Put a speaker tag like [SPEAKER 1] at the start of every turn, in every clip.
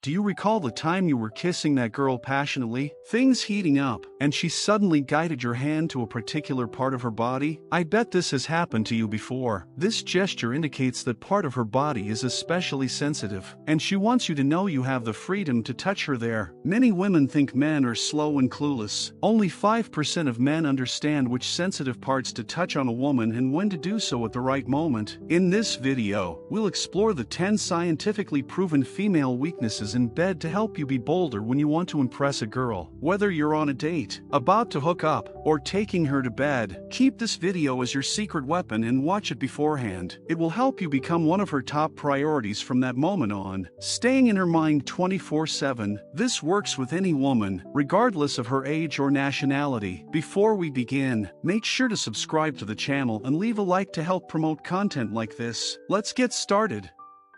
[SPEAKER 1] Do you recall the time you were kissing that girl passionately, things heating up, and she suddenly guided your hand to a particular part of her body? I bet this has happened to you before. This gesture indicates that part of her body is especially sensitive, and she wants you to know you have the freedom to touch her there. Many women think men are slow and clueless. Only 5% of men understand which sensitive parts to touch on a woman and when to do so at the right moment. In this video, we'll explore the 10 scientifically proven female weaknesses in bed to help you be bolder when you want to impress a girl. Whether you're on a date, about to hook up, or taking her to bed, keep this video as your secret weapon and watch it beforehand. It will help you become one of her top priorities from that moment on, staying in her mind 24/7. This works with any woman, regardless of her age or nationality. Before we begin, make sure to subscribe to the channel and leave a like to help promote content like this. Let's get started.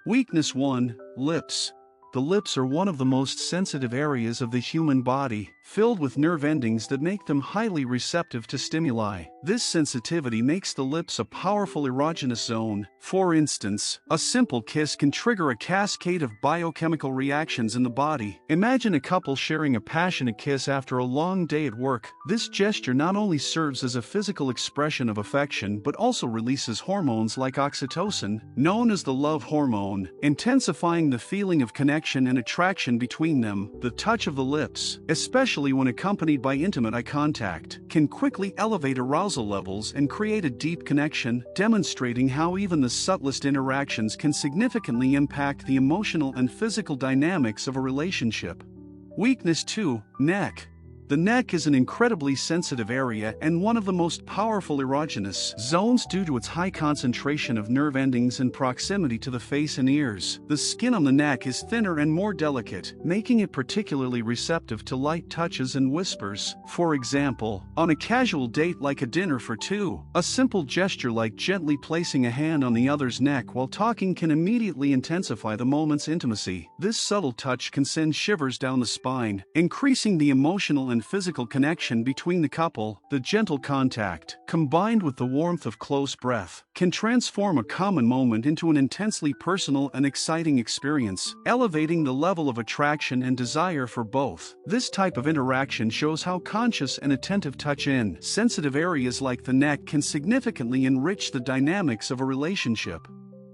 [SPEAKER 1] Weakness 1. Lips. The lips are one of the most sensitive areas of the human body, filled with nerve endings that make them highly receptive to stimuli. This sensitivity makes the lips a powerful erogenous zone. For instance, a simple kiss can trigger a cascade of biochemical reactions in the body. Imagine a couple sharing a passionate kiss after a long day at work. This gesture not only serves as a physical expression of affection but also releases hormones like oxytocin, known as the love hormone, intensifying the feeling of connection and attraction between them. The touch of the lips, especially when accompanied by intimate eye contact, can quickly elevate arousal levels and create a deep connection, demonstrating how even the subtlest interactions can significantly impact the emotional and physical dynamics of a relationship. Weakness 2. Neck. The neck is an incredibly sensitive area and one of the most powerful erogenous zones due to its high concentration of nerve endings and proximity to the face and ears. The skin on the neck is thinner and more delicate, making it particularly receptive to light touches and whispers. For example, on a casual date like a dinner for two, a simple gesture like gently placing a hand on the other's neck while talking can immediately intensify the moment's intimacy. This subtle touch can send shivers down the spine, increasing the emotional and physical connection between the couple. The gentle contact, combined with the warmth of close breath, can transform a common moment into an intensely personal and exciting experience, elevating the level of attraction and desire for both. This type of interaction shows how conscious and attentive touch in sensitive areas like the neck can significantly enrich the dynamics of a relationship.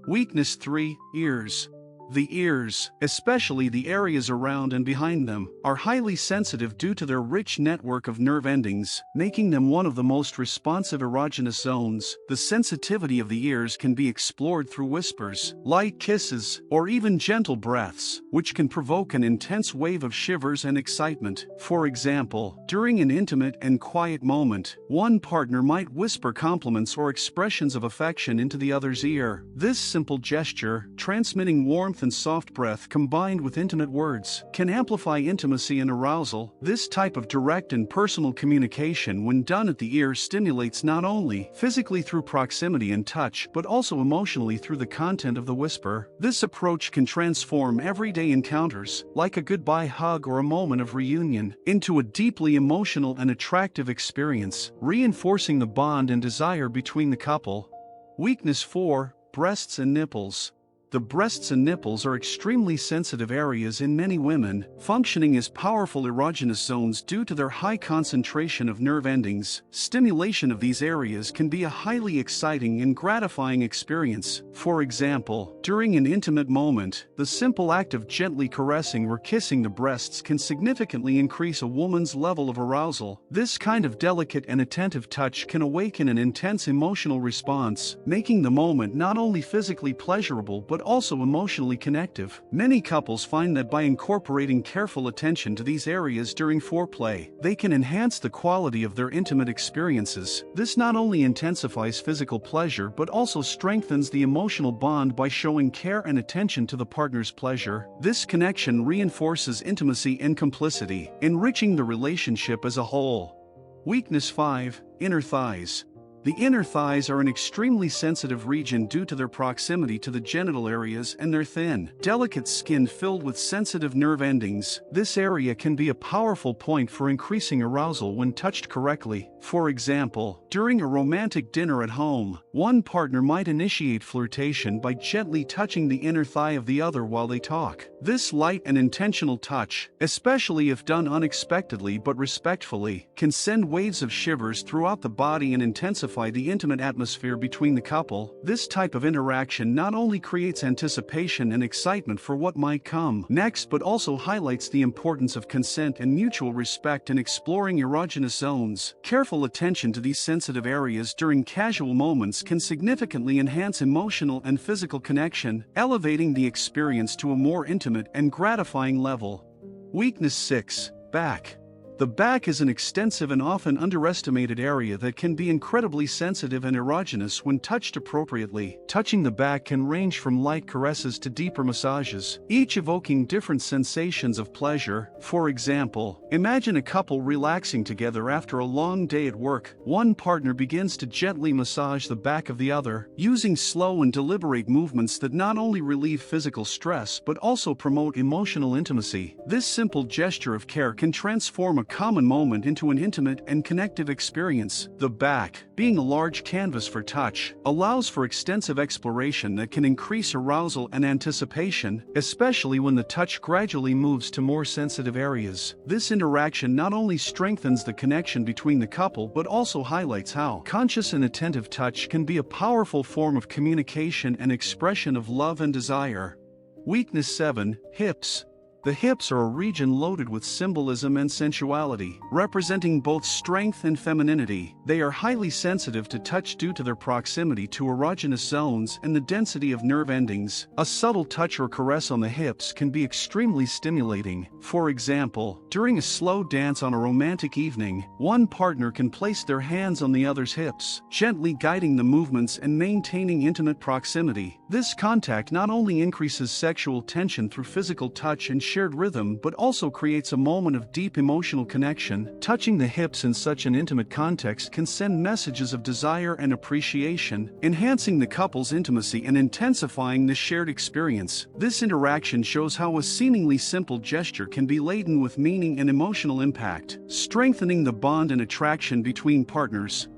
[SPEAKER 1] Weakness 3. Ears. The ears, especially the areas around and behind them, are highly sensitive due to their rich network of nerve endings, making them one of the most responsive erogenous zones. The sensitivity of the ears can be explored through whispers, light kisses, or even gentle breaths, which can provoke an intense wave of shivers and excitement. For example, during an intimate and quiet moment, one partner might whisper compliments or expressions of affection into the other's ear. This simple gesture, transmitting warmth and soft breath combined with intimate words, can amplify intimacy and arousal. This type of direct and personal communication, when done at the ear, stimulates not only physically through proximity and touch but also emotionally through the content of the whisper. This approach can transform everyday encounters, like a goodbye hug or a moment of reunion, into a deeply emotional and attractive experience, reinforcing the bond and desire between the couple. Weakness 4. Breasts and nipples. The breasts and nipples are extremely sensitive areas in many women, functioning as powerful erogenous zones due to their high concentration of nerve endings. Stimulation of these areas can be a highly exciting and gratifying experience. For example, during an intimate moment, the simple act of gently caressing or kissing the breasts can significantly increase a woman's level of arousal. This kind of delicate and attentive touch can awaken an intense emotional response, making the moment not only physically pleasurable but also emotionally connective. Many couples find that by incorporating careful attention to these areas during foreplay, they can enhance the quality of their intimate experiences. This not only intensifies physical pleasure but also strengthens the emotional bond by showing care and attention to the partner's pleasure. This connection reinforces intimacy and complicity, enriching the relationship as a whole. Weakness 5. Inner thighs. The inner thighs are an extremely sensitive region due to their proximity to the genital areas and their thin, delicate skin filled with sensitive nerve endings. This area can be a powerful point for increasing arousal when touched correctly. For example, during a romantic dinner at home, one partner might initiate flirtation by gently touching the inner thigh of the other while they talk. This light and intentional touch, especially if done unexpectedly but respectfully, can send waves of shivers throughout the body and intensify the intimate atmosphere between the couple. This type of interaction not only creates anticipation and excitement for what might come next, but also highlights the importance of consent and mutual respect in exploring erogenous zones. Careful attention to these sensitive areas during casual moments can significantly enhance emotional and physical connection, elevating the experience to a more intimate and gratifying level. Weakness 6. Back. The back is an extensive and often underestimated area that can be incredibly sensitive and erogenous when touched appropriately. Touching the back can range from light caresses to deeper massages, each evoking different sensations of pleasure. For example, imagine a couple relaxing together after a long day at work. One partner begins to gently massage the back of the other, using slow and deliberate movements that not only relieve physical stress but also promote emotional intimacy. This simple gesture of care can transform a common moment into an intimate and connective experience. The back, being a large canvas for touch, allows for extensive exploration that can increase arousal and anticipation, especially when the touch gradually moves to more sensitive areas. This interaction not only strengthens the connection between the couple but also highlights how conscious and attentive touch can be a powerful form of communication and expression of love and desire. Weakness 7. Hips. The hips are a region loaded with symbolism and sensuality, representing both strength and femininity. They are highly sensitive to touch due to their proximity to erogenous zones and the density of nerve endings. A subtle touch or caress on the hips can be extremely stimulating. For example, during a slow dance on a romantic evening, one partner can place their hands on the other's hips, gently guiding the movements and maintaining intimate proximity. This contact not only increases sexual tension through physical touch and shared rhythm but also creates a moment of deep emotional connection. Touching the hips in such an intimate context can send messages of desire and appreciation, enhancing the couple's intimacy and intensifying the shared experience. This interaction shows how a seemingly simple gesture can be laden with meaning and emotional impact, strengthening the bond and attraction between partners.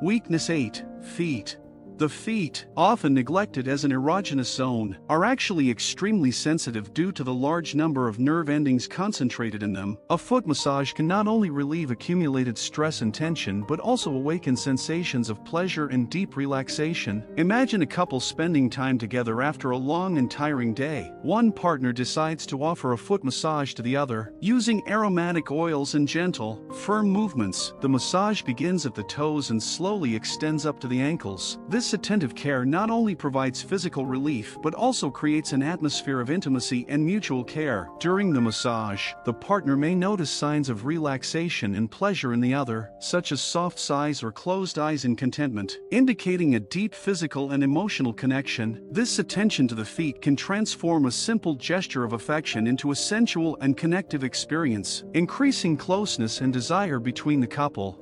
[SPEAKER 1] Weakness 8. Feet. The feet, often neglected as an erogenous zone, are actually extremely sensitive due to the large number of nerve endings concentrated in them. A foot massage can not only relieve accumulated stress and tension but also awaken sensations of pleasure and deep relaxation. Imagine a couple spending time together after a long and tiring day. One partner decides to offer a foot massage to the other, using aromatic oils and gentle, firm movements. The massage begins at the toes and slowly extends up to the ankles. This attentive care not only provides physical relief but also creates an atmosphere of intimacy and mutual care. During the massage, the partner may notice signs of relaxation and pleasure in the other, such as soft sighs or closed eyes in contentment, indicating a deep physical and emotional connection. This attention to the feet can transform a simple gesture of affection into a sensual and connective experience, increasing closeness and desire between the couple.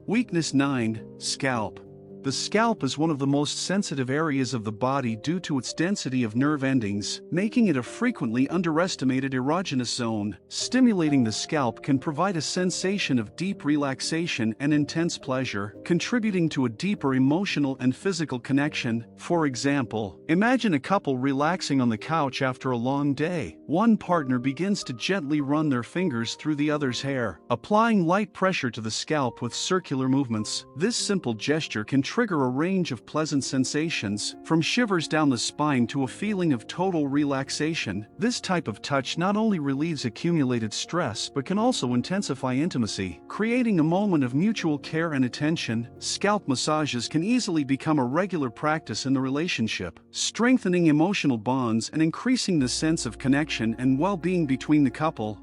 [SPEAKER 1] Weakness 9. Scalp. The scalp is one of the most sensitive areas of the body due to its density of nerve endings, making it a frequently underestimated erogenous zone. Stimulating the scalp can provide a sensation of deep relaxation and intense pleasure, contributing to a deeper emotional and physical connection. For example, imagine a couple relaxing on the couch after a long day. One partner begins to gently run their fingers through the other's hair, applying light pressure to the scalp with circular movements. This simple gesture can trigger a range of pleasant sensations, from shivers down the spine to a feeling of total relaxation. This type of touch not only relieves accumulated stress but can also intensify intimacy, creating a moment of mutual care and attention. Scalp massages can easily become a regular practice in the relationship, strengthening emotional bonds and increasing the sense of connection and well-being between the couple.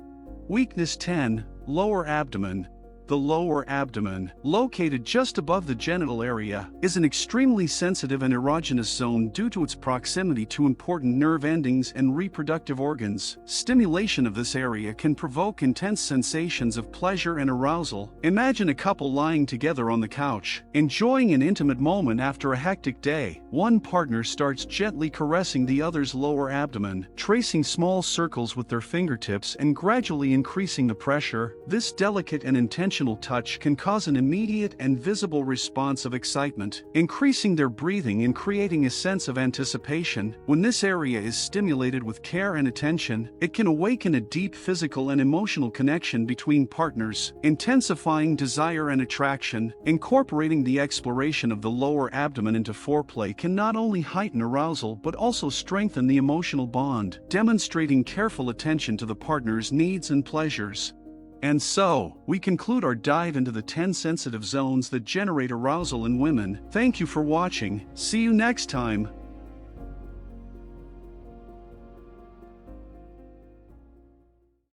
[SPEAKER 1] Weakness 10. Lower abdomen. The lower abdomen, located just above the genital area, is an extremely sensitive and erogenous zone due to its proximity to important nerve endings and reproductive organs. Stimulation of this area can provoke intense sensations of pleasure and arousal. Imagine a couple lying together on the couch, enjoying an intimate moment after a hectic day. One partner starts gently caressing the other's lower abdomen, tracing small circles with their fingertips and gradually increasing the pressure. This delicate and intentional intentional touch can cause an immediate and visible response of excitement, increasing their breathing and creating a sense of anticipation. When this area is stimulated with care and attention, it can awaken a deep physical and emotional connection between partners, intensifying desire and attraction. Incorporating the exploration of the lower abdomen into foreplay can not only heighten arousal but also strengthen the emotional bond, demonstrating careful attention to the partner's needs and pleasures. And so, we conclude our dive into the 10 sensitive zones that generate arousal in women. Thank you for watching. See you next time.